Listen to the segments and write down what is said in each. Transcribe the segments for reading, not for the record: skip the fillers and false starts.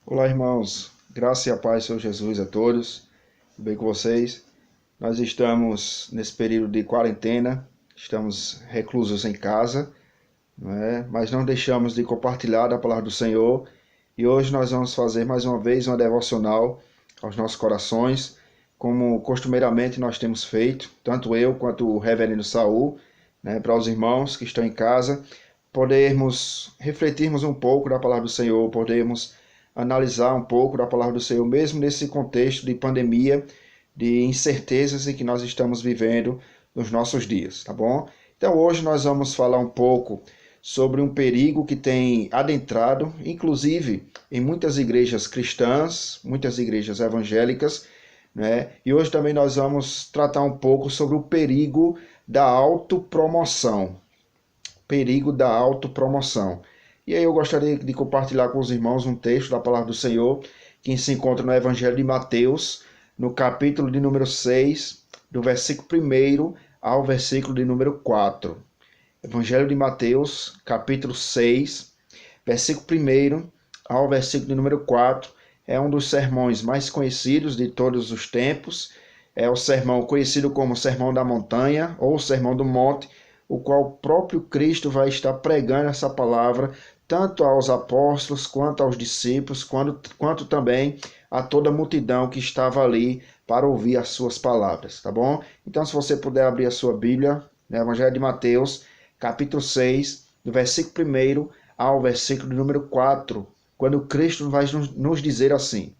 Olá, irmãos. Graça e a paz, Senhor Jesus, a todos. Tudo bem com vocês? Nós estamos nesse período de quarentena, estamos reclusos em casa, não é? Mas não deixamos de compartilhar a palavra do Senhor. E hoje nós vamos fazer mais uma vez uma devocional aos nossos corações, como costumeiramente nós temos feito, tanto eu quanto o reverendo Saul, né, para os irmãos que estão em casa, podermos refletirmos um pouco da palavra do Senhor, podermos analisar um pouco da palavra do Senhor, mesmo nesse contexto de pandemia, de incertezas em que nós estamos vivendo nos nossos dias, tá bom? Então hoje nós vamos falar um pouco sobre um perigo que tem adentrado, inclusive em muitas igrejas cristãs, muitas igrejas evangélicas, né? E hoje também nós vamos tratar um pouco sobre o perigo da autopromoção. Perigo da autopromoção. E aí eu gostaria de compartilhar com os irmãos um texto da palavra do Senhor que se encontra no Evangelho de Mateus, no capítulo de número 6, do versículo 1 ao versículo de número 4. Evangelho de Mateus, capítulo 6, versículo 1 ao versículo de número 4. É um dos sermões mais conhecidos de todos os tempos. É o sermão conhecido como Sermão da Montanha ou Sermão do Monte, o qual o próprio Cristo vai estar pregando essa palavra tanto aos apóstolos, quanto aos discípulos, quanto também a toda a multidão que estava ali para ouvir as suas palavras, tá bom? Então, se você puder abrir a sua Bíblia, no Evangelho de Mateus, capítulo 6, do versículo 1 ao versículo número 4, quando Cristo vai nos dizer assim: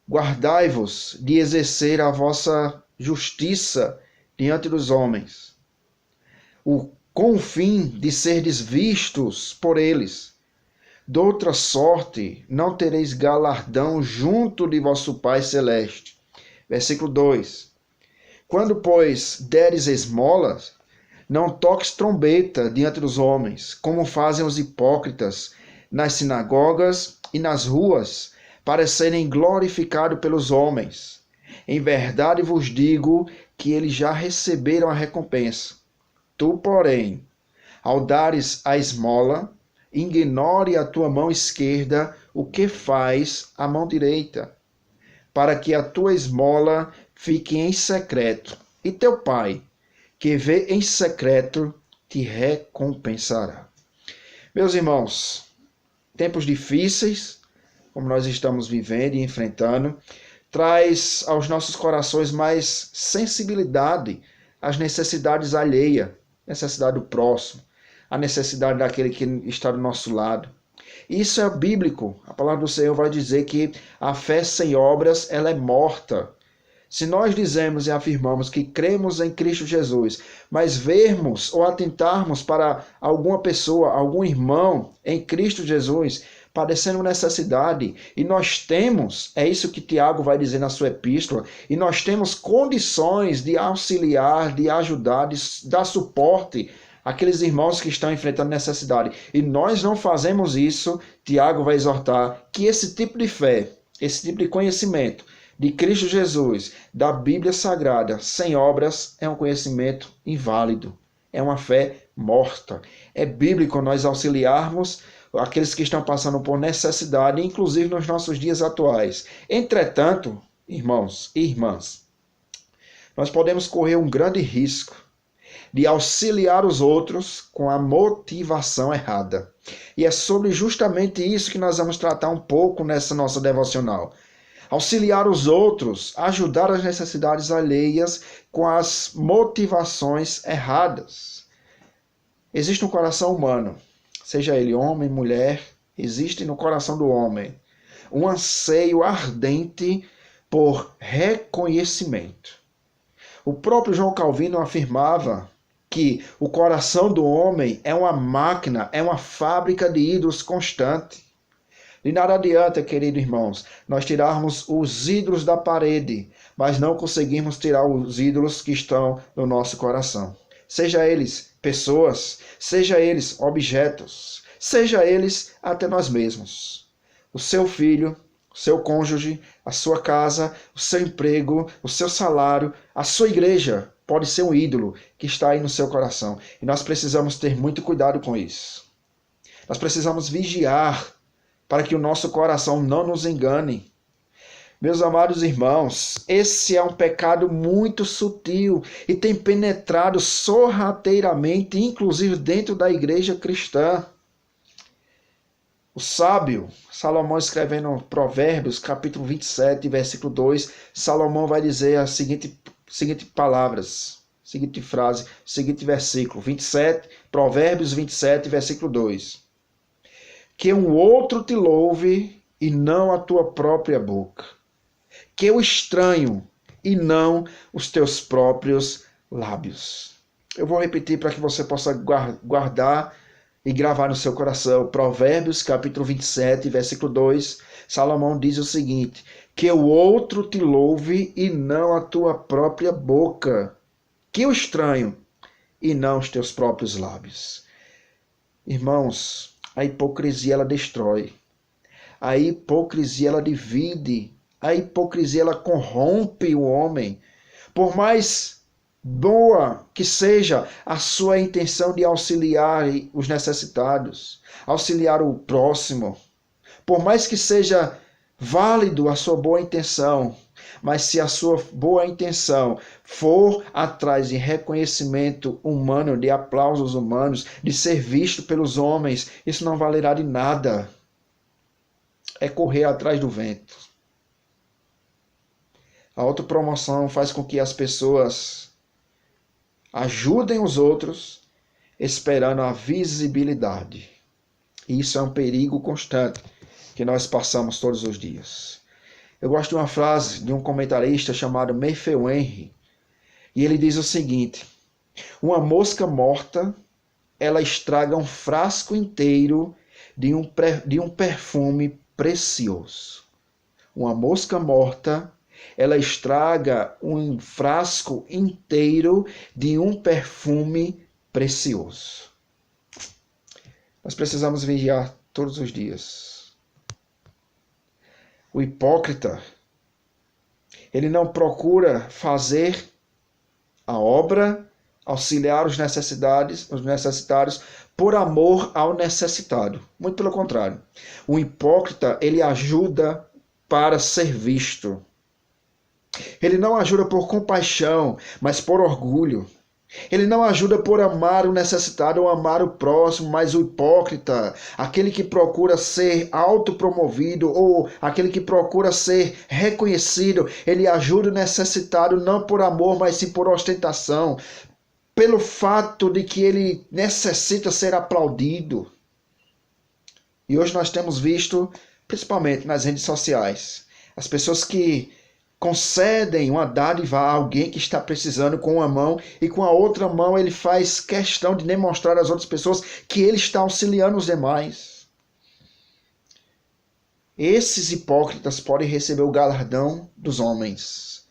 Guardai-vos de exercer a vossa justiça diante dos homens, com o fim de serdes vistos por eles. De outra sorte, não tereis galardão junto de vosso Pai Celeste. Versículo 2. Quando, pois, deres esmolas, não toques trombeta diante dos homens, como fazem os hipócritas nas sinagogas e nas ruas, para serem glorificados pelos homens. Em verdade vos digo que eles já receberam a recompensa. Tu, porém, ao dares a esmola, ignore a tua mão esquerda o que faz a mão direita, para que a tua esmola fique em secreto, e teu pai, que vê em secreto, te recompensará. Meus irmãos, tempos difíceis, como nós estamos vivendo e enfrentando, traz aos nossos corações mais sensibilidade às necessidades alheias, necessidade do próximo, a necessidade daquele que está do nosso lado. Isso é bíblico. A palavra do Senhor vai dizer que a fé sem obras, ela é morta. Se nós dizemos e afirmamos que cremos em Cristo Jesus, mas vermos ou atentarmos para alguma pessoa, algum irmão em Cristo Jesus, padecendo necessidade, e nós temos, é isso que Tiago vai dizer na sua epístola, e nós temos condições de auxiliar, de ajudar, de dar suporte àqueles irmãos que estão enfrentando necessidade, e nós não fazemos isso, Tiago vai exortar que esse tipo de fé, esse tipo de conhecimento de Cristo Jesus, da Bíblia Sagrada, sem obras, é um conhecimento inválido, é uma fé morta. É bíblico nós auxiliarmos aqueles que estão passando por necessidade, inclusive nos nossos dias atuais. Entretanto, irmãos e irmãs, nós podemos correr um grande risco de auxiliar os outros com a motivação errada. E é sobre justamente isso que nós vamos tratar um pouco nessa nossa devocional. Auxiliar os outros, ajudar as necessidades alheias com as motivações erradas. Existe no coração humano, seja ele homem, mulher, existe no coração do homem um anseio ardente por reconhecimento. O próprio João Calvino afirmava que o coração do homem é uma máquina, é uma fábrica de ídolos constante. De nada adianta, queridos irmãos, nós tirarmos os ídolos da parede, mas não conseguirmos tirar os ídolos que estão no nosso coração. Seja eles pessoas, seja eles objetos, seja eles até nós mesmos. O seu filho, o seu cônjuge, a sua casa, o seu emprego, o seu salário, a sua igreja pode ser um ídolo que está aí no seu coração. E nós precisamos ter muito cuidado com isso. Nós precisamos vigiar para que o nosso coração não nos engane. Meus amados irmãos, esse é um pecado muito sutil e tem penetrado sorrateiramente, inclusive dentro da igreja cristã. O sábio, Salomão escrevendo Provérbios, capítulo 27, versículo 2, Salomão vai dizer as seguinte palavras, seguinte frase, seguinte versículo, 27, Provérbios 27, versículo 2. Que um outro te louve e não a tua própria boca. Que o estranho e não os teus próprios lábios. Eu vou repetir para que você possa guardar e gravar no seu coração. Provérbios, capítulo 27, versículo 2. Salomão diz o seguinte: que o outro te louve e não a tua própria boca. Que o estranho e não os teus próprios lábios. Irmãos, a hipocrisia ela destrói. A hipocrisia ela divide. A hipocrisia ela corrompe o homem. Por mais boa que seja a sua intenção de auxiliar os necessitados, auxiliar o próximo, por mais que seja válido a sua boa intenção, mas se a sua boa intenção for atrás de reconhecimento humano, de aplausos humanos, de ser visto pelos homens, isso não valerá de nada. É correr atrás do vento. A autopromoção faz com que as pessoas ajudem os outros esperando a visibilidade. E isso é um perigo constante que nós passamos todos os dias. Eu gosto de uma frase de um comentarista chamado Matthew Henry. E ele diz o seguinte: uma mosca morta, ela estraga um frasco inteiro de um perfume precioso. Uma mosca morta, ela estraga um frasco inteiro de um perfume precioso. Nós precisamos vigiar todos os dias. O hipócrita, ele não procura fazer a obra, auxiliar os necessitados por amor ao necessitado. Muito pelo contrário. O hipócrita, ele ajuda para ser visto. Ele não ajuda por compaixão, mas por orgulho. Ele não ajuda por amar o necessitado ou amar o próximo, mas o hipócrita, aquele que procura ser autopromovido ou aquele que procura ser reconhecido, ele ajuda o necessitado não por amor, mas sim por ostentação, pelo fato de que ele necessita ser aplaudido. E hoje nós temos visto, principalmente nas redes sociais, as pessoas que concedem uma dádiva a alguém que está precisando com uma mão e com a outra mão ele faz questão de demonstrar às outras pessoas que ele está auxiliando os demais. Esses hipócritas podem receber o galardão dos homens,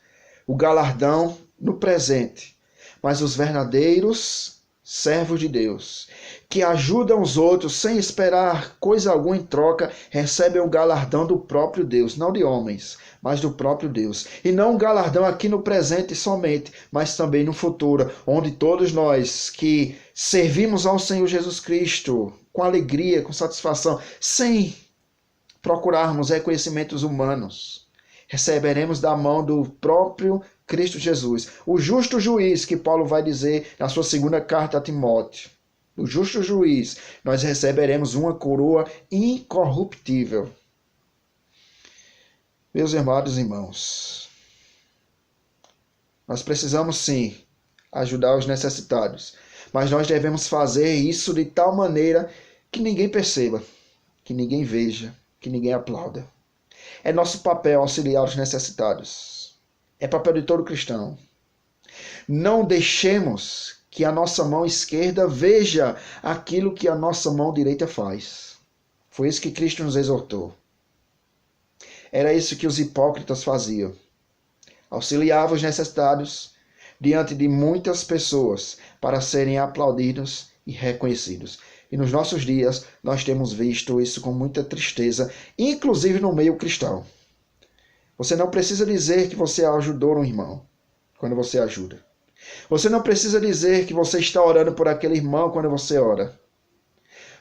o galardão no presente, mas os verdadeiros servos de Deus, que ajudam os outros sem esperar coisa alguma em troca, recebem o galardão do próprio Deus, não de homens, mas do próprio Deus. E não um galardão aqui no presente somente, mas também no futuro, onde todos nós que servimos ao Senhor Jesus Cristo com alegria, com satisfação, sem procurarmos reconhecimentos humanos, receberemos da mão do próprio Cristo Jesus, o justo juiz que Paulo vai dizer na sua segunda carta a Timóteo. O justo juiz, nós receberemos uma coroa incorruptível. Meus amados irmãos, nós precisamos sim ajudar os necessitados, mas nós devemos fazer isso de tal maneira que ninguém perceba, que ninguém veja, que ninguém aplauda. É nosso papel auxiliar os necessitados. É papel de todo cristão. Não deixemos que a nossa mão esquerda veja aquilo que a nossa mão direita faz. Foi isso que Cristo nos exortou. Era isso que os hipócritas faziam. Auxiliavam os necessitados diante de muitas pessoas para serem aplaudidos e reconhecidos. E nos nossos dias nós temos visto isso com muita tristeza, inclusive no meio cristão. Você não precisa dizer que você ajudou um irmão quando você ajuda. Você não precisa dizer que você está orando por aquele irmão quando você ora.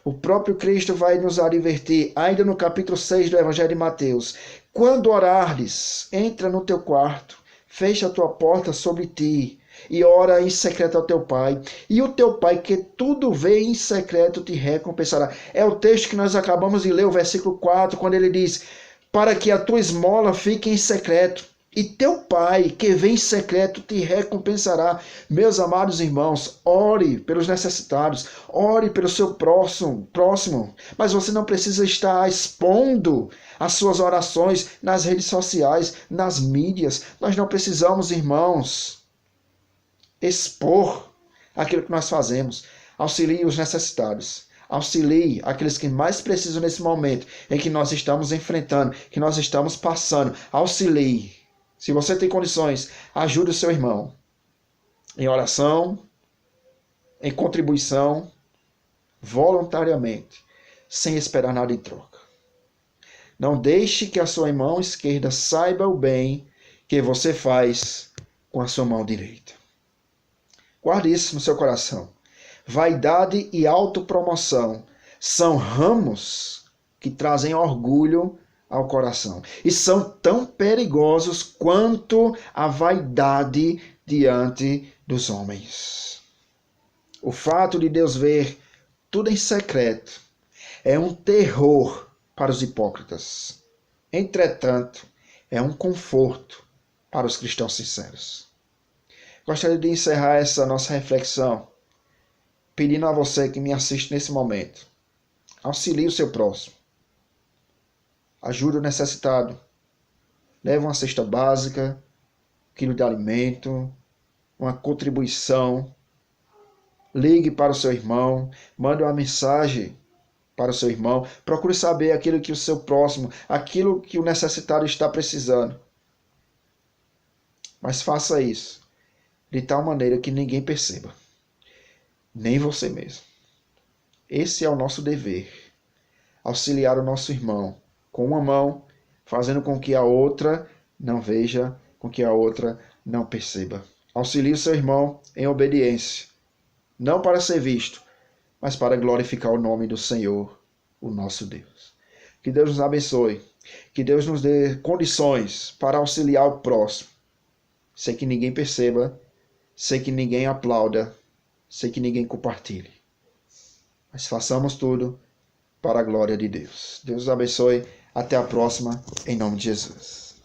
O próprio Cristo vai nos advertir, ainda no capítulo 6 do Evangelho de Mateus. Quando orares, entra no teu quarto, fecha a tua porta sobre ti e ora em secreto ao teu Pai. E o teu Pai, que tudo vê em secreto, te recompensará. É o texto que nós acabamos de ler, o versículo 4, quando ele diz, para que a tua esmola fique em secreto. E teu Pai, que vem em secreto, te recompensará. Meus amados irmãos, ore pelos necessitados, ore pelo seu próximo. Mas você não precisa estar expondo as suas orações nas redes sociais, nas mídias. Nós não precisamos, irmãos, expor aquilo que nós fazemos. Auxilie os necessitados. Auxilie aqueles que mais precisam nesse momento em que nós estamos enfrentando, que nós estamos passando. Auxilie. Se você tem condições, ajude o seu irmão em oração, em contribuição, voluntariamente, sem esperar nada em troca. Não deixe que a sua mão esquerda saiba o bem que você faz com a sua mão direita. Guarde isso no seu coração. Vaidade e autopromoção são ramos que trazem orgulho ao coração e são tão perigosos quanto a vaidade diante dos homens. O fato de Deus ver tudo em secreto é um terror para os hipócritas. Entretanto, é um conforto para os cristãos sinceros. Gostaria de encerrar essa nossa reflexão pedindo a você que me assiste nesse momento, auxilie o seu próximo. Ajude o necessitado. Leve uma cesta básica, 1 quilo de alimento, uma contribuição. Ligue para o seu irmão, mande uma mensagem para o seu irmão. Procure saber aquilo que o seu próximo, aquilo que o necessitado está precisando. Mas faça isso de tal maneira que ninguém perceba, nem você mesmo. Esse é o nosso dever, auxiliar o nosso irmão com uma mão, fazendo com que a outra não veja, com que a outra não perceba. Auxilie o seu irmão em obediência, não para ser visto, mas para glorificar o nome do Senhor, o nosso Deus. Que Deus nos abençoe, que Deus nos dê condições para auxiliar o próximo, sem que ninguém perceba, sem que ninguém aplauda, sem que ninguém compartilhe. Mas façamos tudo para a glória de Deus. Deus os abençoe. Até a próxima, em nome de Jesus.